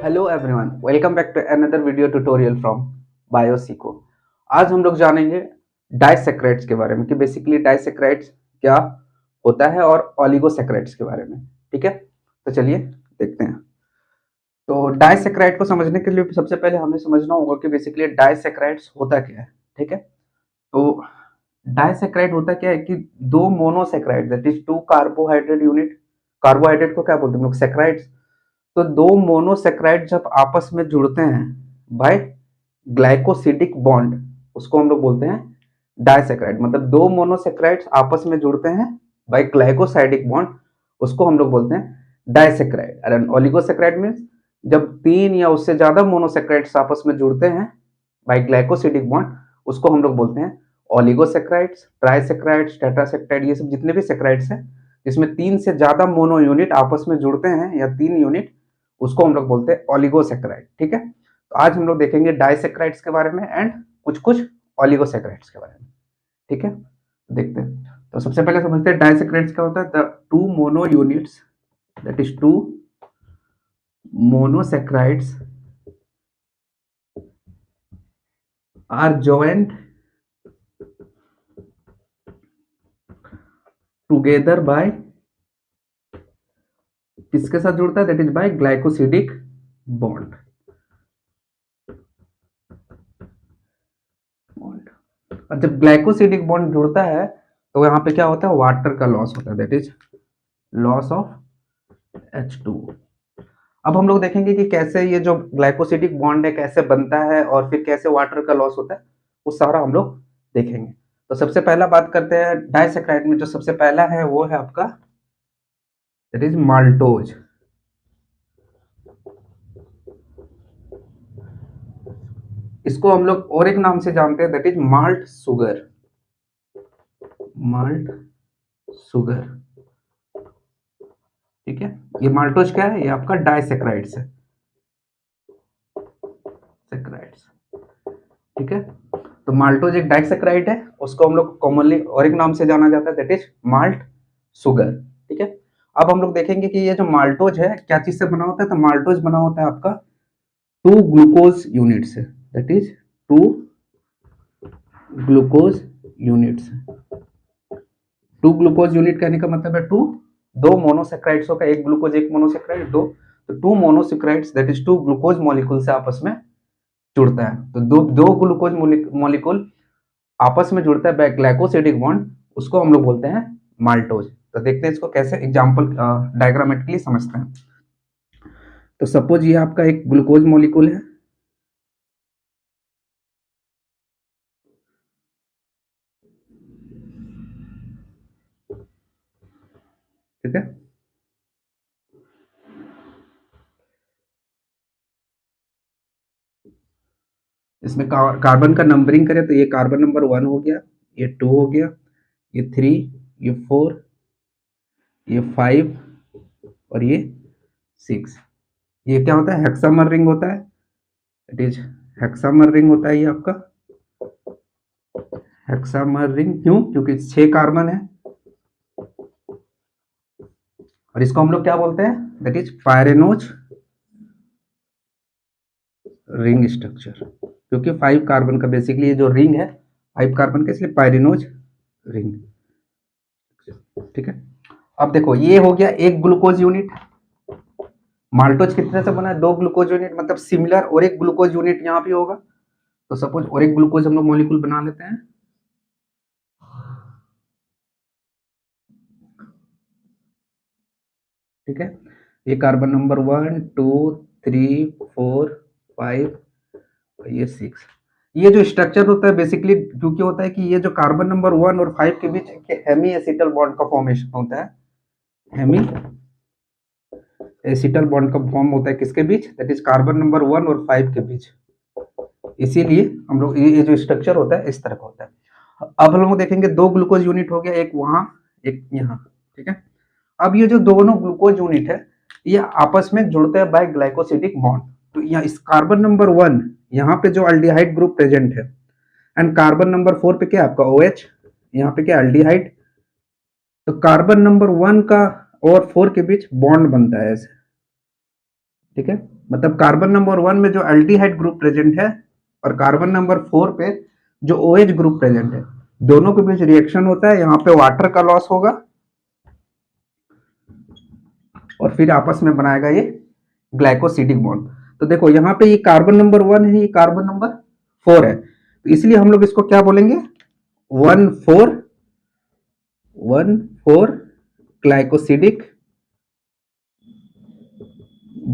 Hello everyone, welcome back to another video tutorial from Biosico. आज हम लोग जानेंगे डाइसेक्राइड्स के बारे में कि बेसिकली डाइसेक्राइड्स क्या होता है और ओलिगोसेक्राइड्स के बारे में। ठीक है, तो चलिए देखते हैं। तो डाइसेक्राइड को समझने के लिए सबसे पहले हमें समझना होगा कि बेसिकली डाइसेक्राइड्स होता क्या है। ठीक है, तो डाइसेक्राइड होता क्या है कि दो monosaccharide that is two carbohydrate unit, carbohydrate को क्या बोलते हैं हम लोग, सेक्राइड्स। तो दो मोनोसेक्राइड जब आपस में जुड़ते हैं बाय ग्लाइकोसिडिक बॉन्ड, उसको हम लोग बोलते हैं डाइसेक्राइड। मतलब दो मोनोसेक्राइड्स आपस में जुड़ते हैं बाय ग्लाइकोसाइडिक बॉन्ड, उसको हम लोग बोलते हैं डाइसेक्राइड। और ओलिगोसेक्राइड मींस जब तीन या उससे ज्यादा मोनोसेक्राइड्स आपस में जुड़ते हैं बाय ग्लाइकोसिडिक बॉन्ड, उसको हम लोग बोलते हैं ओलिगोसेक्राइड्स, ट्राइसेक्राइड्स, टेट्रासेक्राइड, ये सब जितने भी सेक्राइड्स हैं जिसमें तीन से ज्यादा मोनो यूनिट आपस में जुड़ते हैं या तीन यूनिट, उसको हम लोग बोलते हैं ओलिगोसेक्राइड। ठीक है, तो आज हम लोग देखेंगे डाइसेक्राइड्स के बारे में एंड कुछ कुछ ओलिगोसेक्राइड्स के बारे में। ठीक है, देखते हैं। तो सबसे पहले समझते हैं डाइसेक्राइड्स क्या होता है। The two mono units that is two monosaccharides are joined together by, किसके साथ जुड़ता है, that is by glycosidic bond. और जब ग्लाइकोसिडिक बॉन्ड जुड़ता है तो यहाँ पे क्या होता है, वाटर का लॉस होता है, that is loss of H2। अब हम लोग देखेंगे कि कैसे ये जो ग्लाइकोसिडिक बॉन्ड है कैसे बनता है और फिर कैसे वाटर का लॉस होता है, वो सारा हम लोग देखेंगे। तो सबसे पहला बात करते हैं डाइसेक्राइड में, जो सबसे पहला है वो है आपका दैट इज माल्टोज। इसको हम लोग और एक नाम से जानते हैं, that is malt sugar. Malt sugar, ठीक है। ये माल्टोज क्या है, ये आपका डाइसेक्राइड्स है, सेक्राइड्स। ठीक है, तो माल्टोज एक डाइसेक्राइड है, उसको हम लोग कॉमनली और एक नाम से जाना जाता है, दैट इज माल्ट सुगर। ठीक है, अब हम लोग देखेंगे कि ये जो माल्टोज है क्या चीज से बना होता है। तो माल्टोज बना होता है आपका टू ग्लूकोज यूनिट से, that is two glucose unit से। टू ग्लूकोज यूनिट कहने का मतलब है टू, दो मोनोसेक्राइड्स का, एक ग्लूकोज एक मोनोसेक्राइड, दो, तो two monosaccharides that is two glucose molecule से आपस में जुड़ता है। तो दो दो ग्लूकोज मॉलिक्यूल आपस में जुड़ता है ग्लाइकोसिडिक बॉन्ड, उसको हम लोग बोलते हैं माल्टोज। तो देखते हैं इसको कैसे एग्जांपल डायग्रामेटिकली समझते हैं। तो सपोज ये आपका एक ग्लूकोज मॉलिक्यूल है, ठीक है। इसमें कार्बन का नंबरिंग करें तो ये कार्बन नंबर 1 हो गया, ये 2 हो गया, ये 3, ये 4, ये 5 और ये 6। ये क्या होता है, हेक्सामर रिंग होता है, इट इज हेक्सामर रिंग होता है ये आपका हेक्सामर रिंग। क्यों, क्योंकि 6 कार्बन है और इसको हम लोग क्या बोलते हैं, that is pyranose ring structure. क्योंकि 5 कार्बन का बेसिकली ये जो रिंग है 5 कार्बन का, इसलिए पायरेनोज रिंग। ठीक है, अब देखो ये हो गया एक ग्लूकोज यूनिट। माल्टोज कितने से बना है, दो ग्लूकोज यूनिट, मतलब सिमिलर और एक ग्लूकोज यूनिट यहाँ पे होगा। तो सपोज और एक ग्लूकोज हम लोग मॉलिक्यूल बना लेते हैं, ठीक है। ये कार्बन नंबर 1 2 3 4 5, ये 6। ये जो स्ट्रक्चर होता है बेसिकली क्योंकि होता है कि ये जो कार्बन नंबर 1 और 5 के बीच हेमी एसिटल बॉन्ड का फॉर्मेशन होता है। हेमी एसिटल बॉन्ड का फॉर्म होता है किसके बीच, दैट इज कार्बन नंबर 1 और 5 के बीच। इसीलिए हम लोग ये जो स्ट्रक्चर होता है इस तरह का होता है। अब हम लोग देखेंगे दो ग्लूकोज यूनिट हो गया, एक वहां एक यहाँ, ठीक है। अब ये जो दोनों ग्लूकोज यूनिट है ये आपस में जुड़ते हैं बाय ग्लाइकोसिडिक बॉन्ड। तो यहाँ इस कार्बन नंबर 1 यहाँ पे जो अल्डिहाइड ग्रुप प्रेजेंट है एंड कार्बन नंबर 4 पे क्या आपका OH, यहाँ पे क्या अल्डिहाइड। तो कार्बन नंबर 1 का और 4 के बीच बॉन्ड बनता है ऐसे, ठीक है, मतलब कार्बन नंबर 1 में जो अल्डिहाइड ग्रुप प्रेजेंट है और कार्बन नंबर 4 पे जो OH ग्रुप प्रेजेंट है, दोनों के बीच रिएक्शन होता है, यहाँ पे वाटर का लॉस होगा और फिर आपस में बनाएगा ये ग्लाइकोसिडिक बॉन्ड। तो देखो यहाँ पे ये कार्बन नंबर 1 है, ये कार्बन नंबर 4 है, तो इसलिए हम लोग इसको क्या बोलेंगे, 1,4 ग्लाइकोसिडिक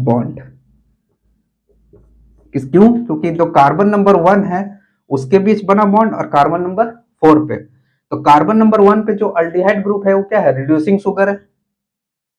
बॉन्ड। क्यों? क्योंकि जो कार्बन नंबर 1 है उसके बीच बना बॉन्ड और कार्बन नंबर 4 पे, तो कार्बन नंबर 1 पे जो अल्डिहाइड ग्रुप है वो क्या है, रिड्यूसिंग शुगर है,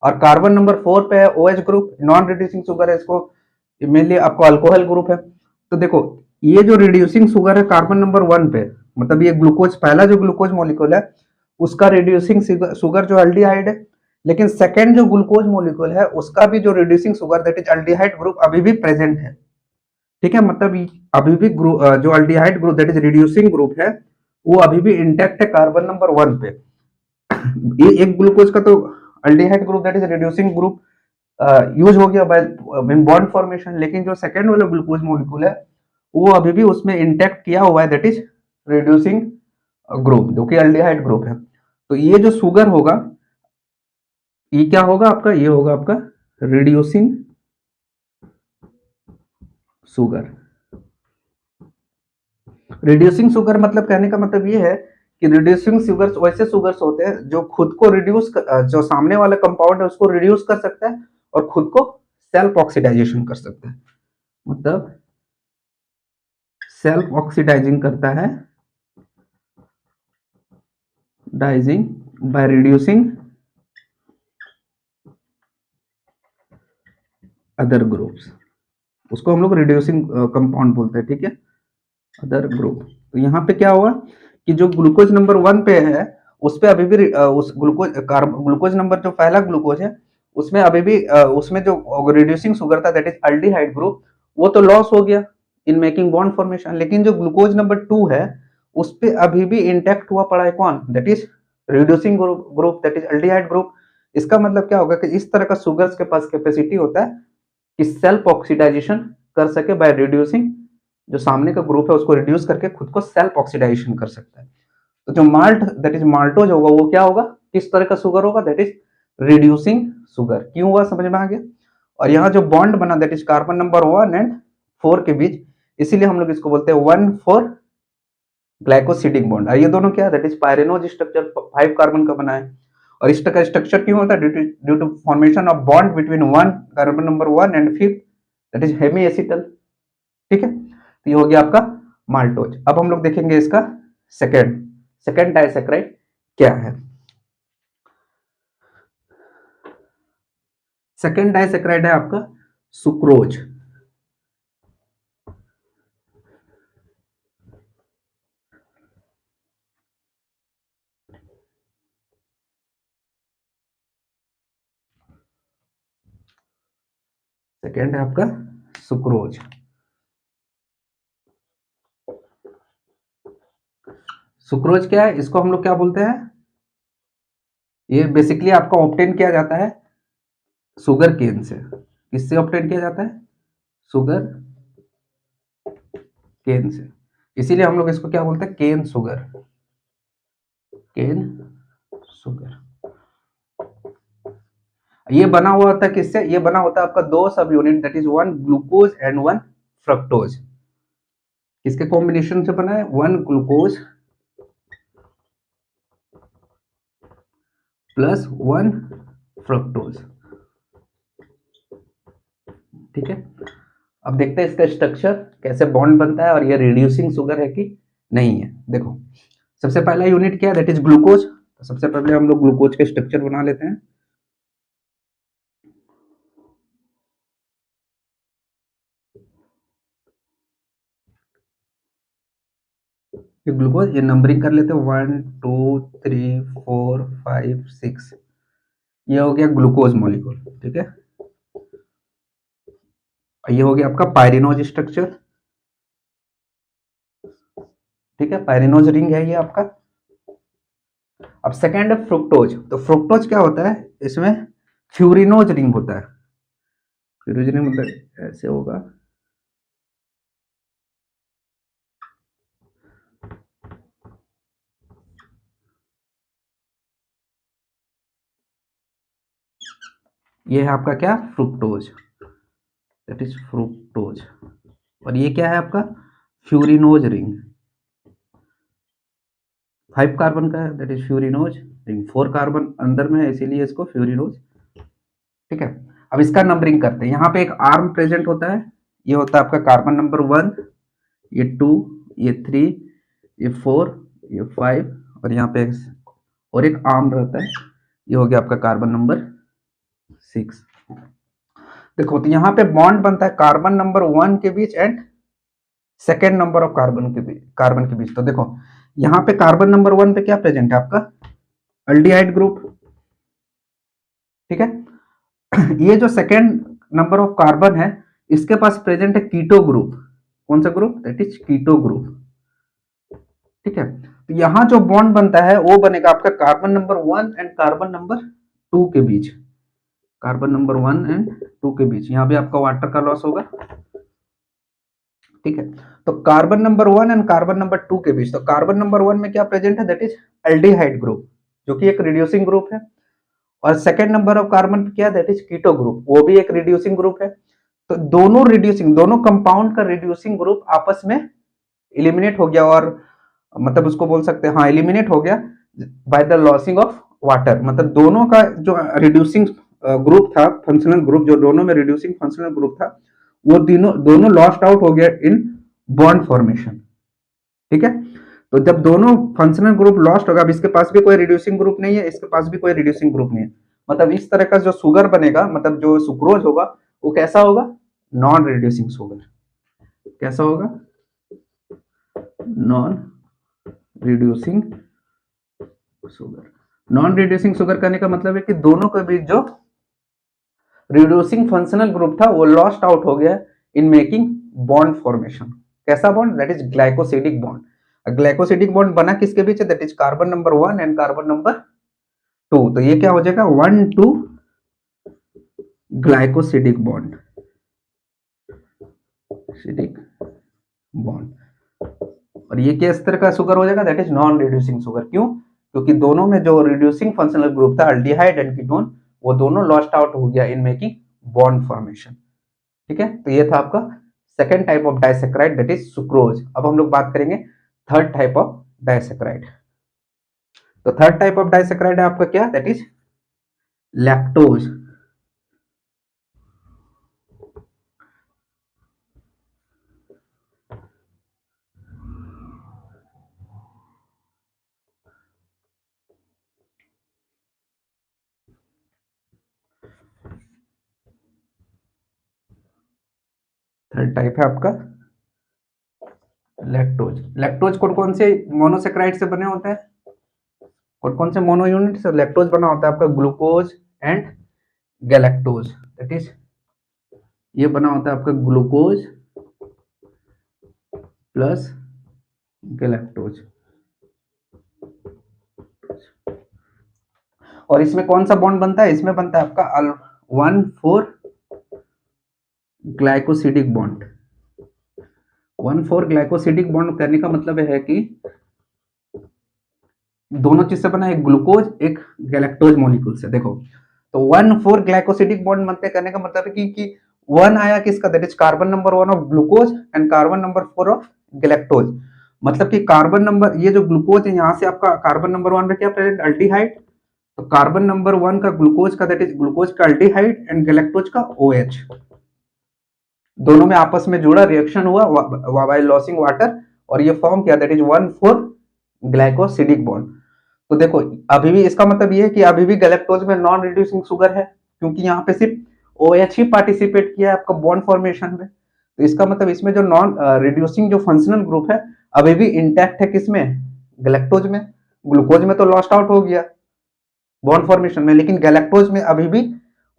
और कार्बन नंबर 4 पे है OH group, non reducing sugar है, इसको मेनली आपको अल्कोहल ग्रुप है। तो देखो ये जो रिड्यूसिंग शुगर है कार्बन नंबर 1 पे, मतलब ये ग्लूकोज, पहला जो ग्लूकोज मॉलिक्यूल है उसका रिड्यूसिंग शुगर जो अल्डिहाइड है, लेकिन सेकेंड जो ग्लूकोज मॉलिक्यूल है उसका भी जो reducing sugar that is aldehyde group अभी भी प्रेजेंट है। ठीक है, मतलब अभी भी जो aldehyde group that is reducing group है वो अभी भी इंटैक्ट है कार्बन नंबर 1 पे। ये एक ग्लूकोज का तो aldehyde group that is reducing group use हो गया बाय बॉन्ड फॉर्मेशन, लेकिन जो सेकेंड वाला ग्लूकोज मॉलिक्यूल है वो अभी भी उसमें इंटैक्ट किया हुआ है दैट इज रिड्यूसिंग ग्रुप, जो कि अल्डिहाइड ग्रुप है। तो ये जो शुगर होगा ये क्या होगा आपका, ये होगा आपका रिड्यूसिंग शुगर। रिड्यूसिंग शुगर मतलब कहने का मतलब ये है कि रिड्यूसिंग शुगर्स वैसे शुगर्स होते हैं जो खुद को रिड्यूस, जो सामने वाला कंपाउंड है उसको रिड्यूस कर सकता है और खुद को सेल्फ ऑक्सीडाइजेशन कर सकता है, मतलब सेल्फ ऑक्सीडाइजिंग करता है, डाइजिंग बाय रिड्यूसिंग अदर ग्रुप्स, उसको हम लोग रिड्यूसिंग कंपाउंड बोलते हैं। ठीक है, अदर ग्रुप। तो यहाँ पे क्या हुआ कि जो ग्लूकोज नंबर 1 पे है उस पे अभी भी उस ग्लूकोज नंबर जो पहला ग्लूकोज है उसमें अभी भी उसमें जो रिड्यूसिंग शुगर था दैट इज अल्डिहाइड ग्रुप, वो तो लॉस हो गया इन मेकिंग बॉन्ड फॉर्मेशन, लेकिन जो ग्लूकोज नंबर 2 है उस पे अभी भी इंटैक्ट हुआ पड़ा है कौन, that is reducing group that is aldehyde group. इसका मतलब क्या होगा कि इस तरह का शुगर्स के पास कैपेसिटी होता है कि सेल्फ ऑक्सीडाइजेशन कर सके बाय रिड्यूसिंग, जो सामने का ग्रुप है उसको रिड्यूस करके खुद को सेल्फ ऑक्सीडाइजेशन कर सकता है। तो जो माल्ट दैट इज माल्टोज होगा वो क्या होगा, किस तरह का शुगर होगा, दैट इज रिड्यूसिंग शुगर। क्यों हुआ समझ में आ गया। और यहाँ जो बॉन्ड बना that is carbon number 1 and 4 के बीच, इसीलिए हम लोग इसको बोलते हैं 1,4 ग्लाइकोसिडिक बॉन्ड। और ये दोनों क्या है, that is pyranose structure 5 carbon का बना है। और इस तरह का स्ट्रक्चर क्यों होता है, due to formation of bond between 1 carbon number 1 and 5 that is hemiacetal. ठीक है, तो ये हो गया आपका माल्टोज। अब हम लोग देखेंगे इसका सेकेंड डाइसैकेराइड क्या है। सेकेंड डाइसैकेराइड है आपका सुक्रोज। सेकेंड है आपका सुक्रोज। सुक्रोज क्या है, इसको हम लोग क्या बोलते हैं, ये बेसिकली आपका ऑब्टेन किया जाता है शुगर केन से। किससे ऑब्टेन किया जाता है, शुगर केन से, इसीलिए हम लोग इसको क्या बोलते हैं, केन शुगर, केन शुगर। ये बना हुआ होता है किससे, ये बना होता है आपका दो सब unit that is 1 glucose and 1 fructose. किसके कॉम्बिनेशन से बना है, 1 ग्लूकोज प्लस 1 फ्रक्टोज। ठीक है, अब देखते हैं इसका स्ट्रक्चर कैसे बॉन्ड बनता है और ये रिड्यूसिंग शुगर है कि नहीं है। देखो सबसे पहला यूनिट क्या है, दैट इज ग्लूकोज। तो सबसे पहले हम लोग ग्लूकोज के स्ट्रक्चर बना लेते हैं। ये ग्लूकोज, ये नंबरिंग कर लेते हैं 1 2 3 4 5 6, ये हो गया ग्लूकोज मॉलिक्यूल। ठीक है, ये हो गया आपका पायरिनोज स्ट्रक्चर। ठीक है, पायरिनोज रिंग है ये आपका। अब सेकेंड है फ्रुक्टोज। तो फ्रुक्टोज क्या होता है, इसमें फ्यूरिनोज रिंग होता है। फ्यूरिन मतलब ऐसे होगा, ये है आपका क्या, फ्रुक्टोज, दैट इज फ्रुक्टोज। और ये क्या है आपका, फ्यूरिनोज रिंग, 5 कार्बन का है, दैट इज फ्यूरिनोज रिंग, 4 कार्बन अंदर में है इसीलिए इसको फ्यूरिनोज। ठीक है, अब इसका नंबरिंग करते हैं। यहाँ पे एक आर्म प्रेजेंट होता है, ये होता है आपका कार्बन नंबर 1, ये 2, ये 3, ये 4, ये 5, और यहाँ पे और एक आर्म रहता है, ये हो गया आपका कार्बन नंबर 6। देखो तो यहाँ पे बॉन्ड बनता है कार्बन नंबर 1 के बीच and second number of carbon के बीच। तो देखो यहाँ पे कार्बन नंबर 1 पे क्या प्रेजेंट है आपका, अल्डिहाइड ग्रुप। ठीक है, ये जो सेकेंड नंबर ऑफ कार्बन है इसके पास प्रेजेंट है कीटो ग्रुप। कौन सा group, that is keto group. ठीक है, तो यहां जो बॉन्ड बनता है वो बनेगा आपका carbon number 1 and carbon number 2 के बीच, कार्बन नंबर 1 एंड 2 के बीच। यहां भी आपका वाटर का लॉस होगा। ठीक है, तो carbon number 1 and carbon number 2 के बीच, तो कार्बन नंबर 1 में क्या प्रेजेंट है, दैट इज एल्डिहाइड ग्रुप, जो कि एक रिड्यूसिंग ग्रुप है। और सेकेंड नंबर ऑफ कार्बन पे क्या, दैट इज कीटो ग्रुप, वो भी एक रिड्यूसिंग ग्रुप है। तो दोनों कंपाउंड का रिड्यूसिंग ग्रुप आपस में इलिमिनेट हो गया, और मतलब उसको बोल सकते हैं, हाँ एलिमिनेट हो गया by the losing of water. मतलब दोनों का जो रिड्यूसिंग ग्रुप था, फंक्शनल ग्रुप, जो दोनों में रिड्यूसिंग फंक्शनल ग्रुप था, वो दोनों लॉस्ट आउट हो गया इन बॉन्ड फॉर्मेशन। ठीक है, तो जब दोनों फंक्शनल ग्रुप लॉस्ट होगा, अब इसके पास भी कोई रिड्यूसिंग ग्रुप नहीं है, इसके पास भी कोई रिड्यूसिंग ग्रुप नहीं है, मतलब इस तरह का जो शुगर बनेगा, मतलब जो सुक्रोज होगा वो कैसा होगा, नॉन रिड्यूसिंग शुगर। कैसा होगा, non reducing sugar. Non reducing sugar करने का मतलब है कि दोनों के बीच जो रिड्यूसिंग फंक्शनल ग्रुप था वो लॉस्ट आउट हो गया इन मेकिंग बॉन्ड फॉर्मेशन। कैसा bond, that is glycosidic bond. Glycosidic bond बना किसके बीच है, that is carbon number 1 and carbon number 2। तो ये क्या हो जाएगा, 1,2 ग्लाइकोसिडिक बॉन्ड, सिडिक बॉन्ड। और ये किस तरह का शुगर हो जाएगा, that is non reducing sugar. क्यों, क्योंकि दोनों में जो रिड्यूसिंग फंक्शनल ग्रुप था अल्डिहाइड एंड कीटोन, वो दोनों लॉस्ट आउट हो गया इन मेकिंग बॉन्ड फॉर्मेशन। ठीक है, तो ये था आपका second type of disaccharide, that is sucrose. अब हम लोग बात करेंगे थर्ड टाइप ऑफ डाइसेक्राइड। तो थर्ड टाइप ऑफ डाइसेक्राइड है आपका क्या, that is lactose. Third type है आपका लैक्टोज। लैक्टोज कौन कौन से मोनोसेक्राइड से बने होते हैं, कौन कौन से मोनो यूनिट से लैक्टोज बना होता है आपका, glucose and galactose. That is ये बना होता है आपका ग्लूकोज प्लस गैलेक्टोज। और इसमें कौन सा बॉन्ड बनता है, इसमें बनता है आपका 1,4 ग्लाइकोसिडिक बॉन्ड। 1,4 ग्लाइकोसिडिक बॉन्ड करने का मतलब है कि दोनों चीज से बना, एक ग्लूकोज एक गैलेक्टोज मॉलिक्यूल से। देखो तो 1,4 ग्लाइकोसिडिक बॉन्ड बनते करने का मतलब है कि वन आया किसका, that is carbon number 1 of glucose and carbon number 4 of galactose. मतलब कि कार्बन नंबर, ये जो ग्लूकोज है यहाँ से आपका कार्बन नंबर 1 पे क्या प्रेजेंट, अल्डिहाइड। तो कार्बन नंबर 1 का ग्लूकोज का, दैट इज ग्लूकोज का अल्डिहाइड एंड गैलेक्टोज का OH, दोनों में आपस में जुड़ा रिएक्शन हुआ बाय लॉसिंग वाटर, और ये फॉर्म किया, दैट इज 1,4 ग्लाइकोसिडिक बॉन्ड। तो देखो अभी भी इसका मतलब ये है कि अभी भी गैलेक्टोज में नॉन रिड्यूसिंग शुगर है, क्योंकि यहाँ पे सिर्फ OH ही पार्टिसिपेट किया है आपका बॉन्ड फॉर्मेशन में। तो इसका मतलब इसमें जो नॉन रिड्यूसिंग जो फंक्शनल ग्रुप है अभी भी इंटैक्ट है, किसमें, गैलेक्टोज में। ग्लूकोज में तो लॉस्ट आउट हो गया बॉन्ड फॉर्मेशन में, लेकिन गैलेक्टोज में अभी भी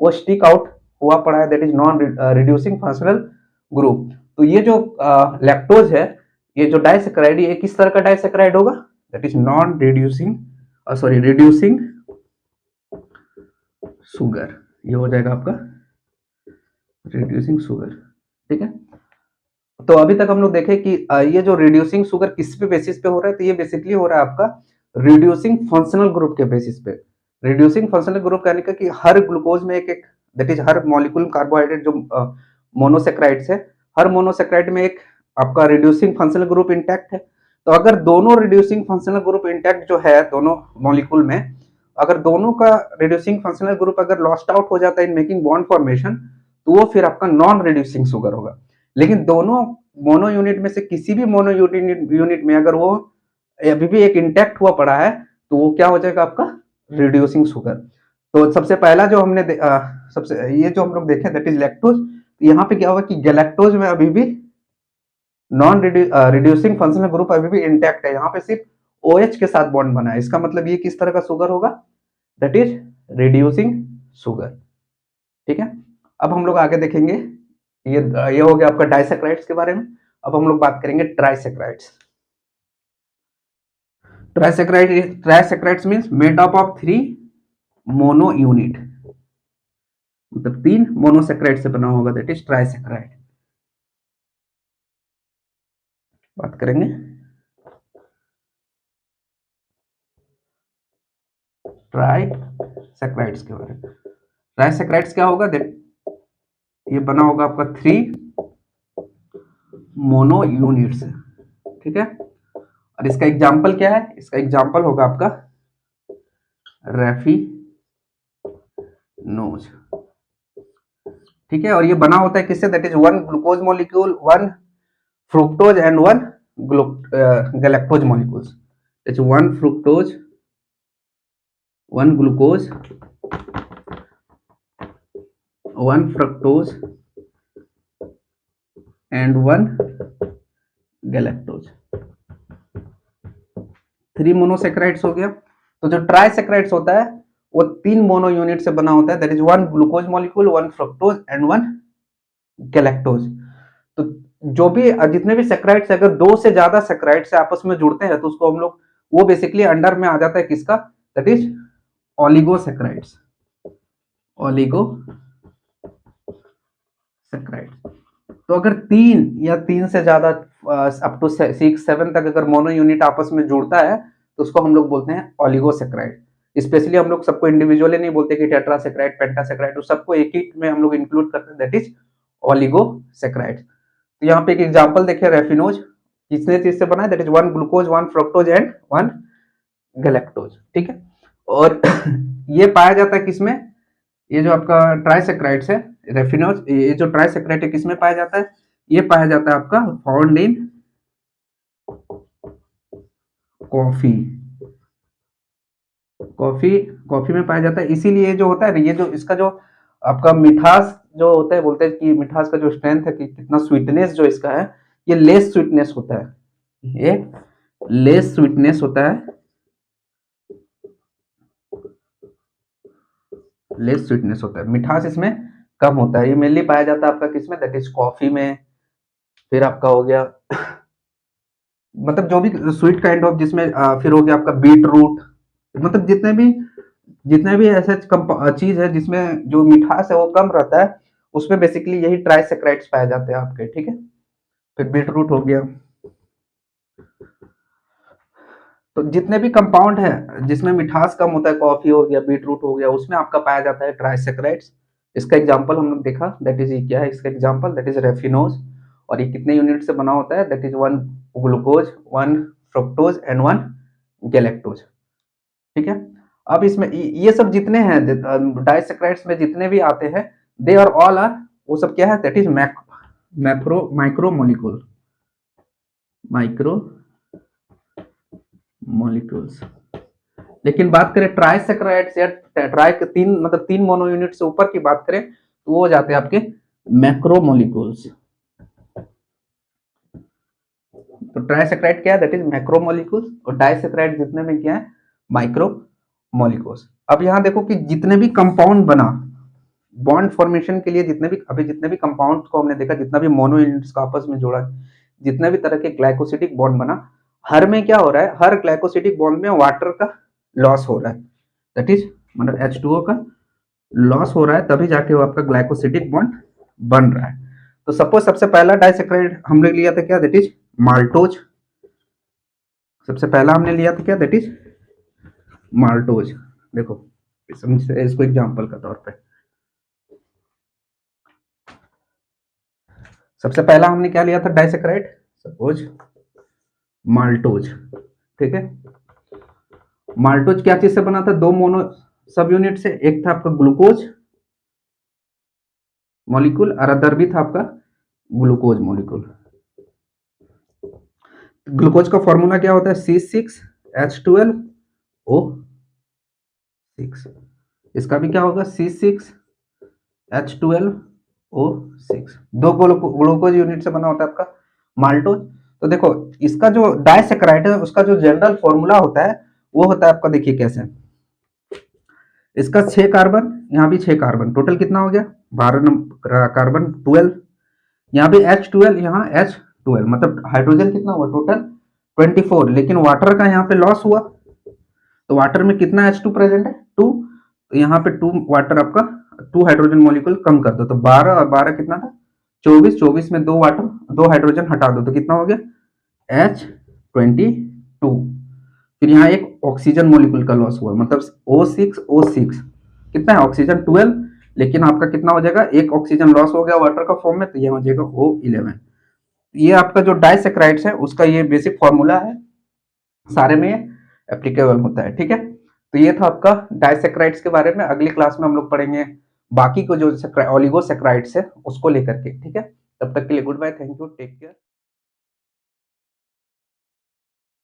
वो स्टिक आउट हुआ पड़ा है, that is non reducing functional group. तो ये जो लैक्टोज है, ये जो डाइसेक्राइड, ये किस तरह का डाइसेक्राइड होगा, that is non reducing, sorry reducing sugar. ये हो जाएगा आपका रिड्यूसिंग शुगर, ठीक है। तो अभी तक हम लोग देखे कि ये जो रिड्यूसिंग शुगर किस पे बेसिस पे हो रहा है, तो ये बेसिकली हो रहा है आपका रिड्यूसिंग फंक्शनल ग्रुप के बेसिस पे। रिड्यूसिंग फंक्शनल ग्रुप कहने का कि हर ग्लूकोज में एक एक, that is her molecule carbohydrate जो मोनोसेक्राइड्स है, हर मोनोसेक्राइड में एक आपका रिड्यूसिंग फंक्शनल ग्रुप इंटैक्ट है। तो अगर दोनों रिड्यूसिंग फंक्शनल ग्रुप इंटैक्ट जो है दोनों मॉलिक्यूल में, अगर दोनों का रिड्यूसिंग फंक्शनल ग्रुप अगर लॉस्ट आउट हो जाता है इन मेकिंग बॉन्ड फॉर्मेशन, तो वो फिर आपका नॉन रिड्यूसिंग शुगर होगा। लेकिन दोनों मोनो यूनिट में से किसी भी मोनो यूनिट में अगर वो अभी भी एक इंटैक्ट हुआ पड़ा है, तो वो क्या हो जाएगा आपका रिड्यूसिंग शुगर। तो सबसे पहला जो हमने सबसे ये जो हम लोग देखे दैट इज लैक्टोज। यहाँ पे क्या होगा कि गैलेक्टोज में अभी भी नॉन रिड्यूसिंग फंक्शनल ग्रुप अभी भी इंटैक्ट है, यहाँ पे सिर्फ OH के साथ बॉन्ड बना है। इसका मतलब ये किस तरह का शुगर होगा, दैट इज रिड्यूसिंग शुगर, ठीक है। अब हम लोग आगे देखेंगे, ये हो गया आपका डाइसैक्राइड्स के बारे में। अब हम लोग बात करेंगे trisaccharides. Trisaccharides means made up of 3 mono unit, मतलब 3 मोनोसेक्राइड से बना होगा, दैट इज ट्राइसैक्राइड। बात करेंगे ट्राइसैक्राइड्स के बारे में। ट्राइसैक्राइड्स क्या होगा, दैट ये बना होगा आपका 3 मोनो यूनिट से, ठीक है। और इसका एग्जाम्पल क्या है, इसका एग्जाम्पल होगा आपका रेफिनोज, ठीक है। और ये बना होता है किससे, that is 1 glucose molecule, 1 fructose and 1 galactose molecules. That is 1 fructose, 1 glucose, 1 fructose and 1 galactose. 3 monosaccharides हो गया। तो जो ट्राइसैक्राइड्स होता है वो 3 मोनो यूनिट से बना होता है, that is 1 glucose molecule, 1 fructose and 1 galactose. तो जो भी जितने भी सेक्राइड्स, अगर 2 से ज्यादा सेक्राइड्स से आपस में जुड़ते हैं तो उसको हम लोग, वो बेसिकली अंडर में आ जाता है किसका, दैट इज ओलिगोसेक्राइड्स, ओलिगोसेक्राइड्स। तो अगर 3 या 3 से ज्यादा अप टू 6-7 तक अगर मोनो यूनिट आपस में जुड़ता है तो उसको हम लोग बोलते हैं ओलिगोसेक्राइड। स्पेशली हम लोग सबको इंडिविजुअली नहीं बोलते कि टेट्रासेक्राइड, पेंटासेक्राइड, तो सबको एक ही में हम लोग इंक्लूड करते हैं, दैट इज ओलिगोसेक्राइड। तो यहाँ पे एक एग्जांपल देखिए, रेफिनोज किसने चीज से बना है, that is 1 glucose, 1 fructose and 1 galactose, ठीक है। और ये पाया जाता है किसमें, ये जो आपका ट्राइसैक्राइड्स है रेफिनोज, ये जो ट्राइसैक्राइड है किसमें पाया जाता है, ये पाया जाता है आपका फाउंड इन कॉफी, कॉफी में पाया जाता है। इसीलिए जो होता है ना, ये जो इसका जो आपका मिठास जो होता है, बोलते हैं कि मिठास का जो स्ट्रेंथ है कि कितना स्वीटनेस जो इसका है, ये लेस स्वीटनेस होता है, ये लेस स्वीटनेस होता है, लेस स्वीटनेस होता है, मिठास इसमें कम होता है। ये मेनली पाया जाता है आपका किसमें, दैट इज कॉफी में। फिर आपका हो गया मतलब जो भी स्वीट काइंड ऑफ, जिसमें फिर हो गया आपका बीट रूट, मतलब जितने भी ऐसे चीज है जिसमें जो मिठास है वो कम रहता है, उसमें बेसिकली यही ट्राइसैक्राइड्स पाए जाते हैं आपके, ठीक है। फिर बीट रूट हो गया। तो जितने भी कंपाउंड है जिसमें मिठास कम होता है, कॉफी हो गया, बीट रूट हो गया, उसमें आपका पाया जाता है ट्राइसैक्राइड्स। इसका एग्जांपल हम लोग देखा, दैट इज, ये क्या है इसका एग्जांपल, दैट इज रेफिनोज। और ये कितने यूनिट से बना होता है, that is 1 glucose, 1 fructose and 1 galactose, ठीक है। अब इसमें ये सब जितने हैं डाइसैक्राइड्स में जितने भी आते हैं, दे आर ऑल आर, वो सब क्या है, दैट इज माइक्रो मॉलिक्यूल्स। लेकिन बात करें ट्राइसैक्राइड्स या ट्राई के 3 मतलब 3 मोनो यूनिट से ऊपर की बात करें, तो वो हो जाते हैं आपके मैक्रोमोलिक्यूल्स। तो ट्राइसैक्राइड क्या है, दैट इज मैक्रोमोलिक्यूल्स, और डाइसैक्राइड जितने में क्या है, माइक्रोमोलिक्यूल्स। अब यहाँ देखो कि जितने भी कंपाउंड बना बॉन्ड फॉर्मेशन के लिए, जितने भी कंपाउंड्स को हमने देखा, जितना भी मोनो यूनिट्स का आपस में जोड़ा, जितने भी तरह के ग्लाइकोसिडिक बॉन्ड बना, हर में क्या हो रहा है, हर ग्लाइकोसिडिक बॉन्ड में वाटर का लॉस हो रहा है, दैट इज मतलब H2O का लॉस हो रहा है, तभी जाके वो आपका ग्लाइकोसिडिक बॉन्ड बन रहा है। तो सपोज सबसे पहला डाइसेक्राइड हमने लिया था क्या, दैट इज माल्टोज। सबसे पहला हमने लिया था क्या, दैट इज माल्टोज। देखो समझे इसको एग्जांपल के तौर पे, सबसे पहला हमने क्या लिया था डाइसेक्राइड, सपोज माल्टोज। ठीक है, माल्टोज क्या चीज से बना था, दो मोनो सब यूनिट से, एक था आपका ग्लूकोज मॉलिक्यूल और अदर भी था आपका ग्लूकोज मॉलिक्यूल। ग्लूकोज का फॉर्मूला क्या होता है, C6H12O6। इसका भी क्या होगा, C6H12O6। दो ग्लूकोज यूनिट से बना होता है आपका माल्टोज। तो देखो इसका जो डाइसेक्राइड है उसका जो जनरल फॉर्मूला होता है वो होता है आपका, देखिए कैसे, इसका 6 कार्बन, यहाँ भी 6 कार्बन, टोटल कितना हो गया 12 कार्बन 12, यहाँ भी H12, यहाँ H12, मतलब हाइड्रोजन कितना हुआ टोटल 24, लेकिन वाटर का यहाँ पे लॉस हुआ, तो वाटर में कितना H2 प्रेजेंट है 2, तो यहाँ पे 2 वाटर आपका 2 हाइड्रोजन मॉलिक्यूल कम कर दो, तो 12 और 12 कितना था 24, 24 में 2 वाटर 2 हाइड्रोजन हटा दो तो कितना हो गया H22। फिर यहाँ एक ऑक्सीजन मॉलिक्यूल का लॉस हुआ, मतलब O6 कितना है ऑक्सीजन 12, लेकिन आपका कितना हो जाएगा, एक ऑक्सीजन लॉस हो गया वाटर का फॉर्म में, तो ये हो जाएगा O11। ये आपका जो डाइसेक्राइड्स है उसका ये बेसिक फॉर्मूला है, सारे में एप्लीकेबल होता है। ठीक है, तो ये था आपका डाइसेक्राइड्स के बारे में। अगली क्लास में हम लोग पढ़ेंगे बाकी को जो ओलिगोसेक्राइड्स है उसको लेकर के। ठीक है, तब तक के लिए goodbye, thank you, take care.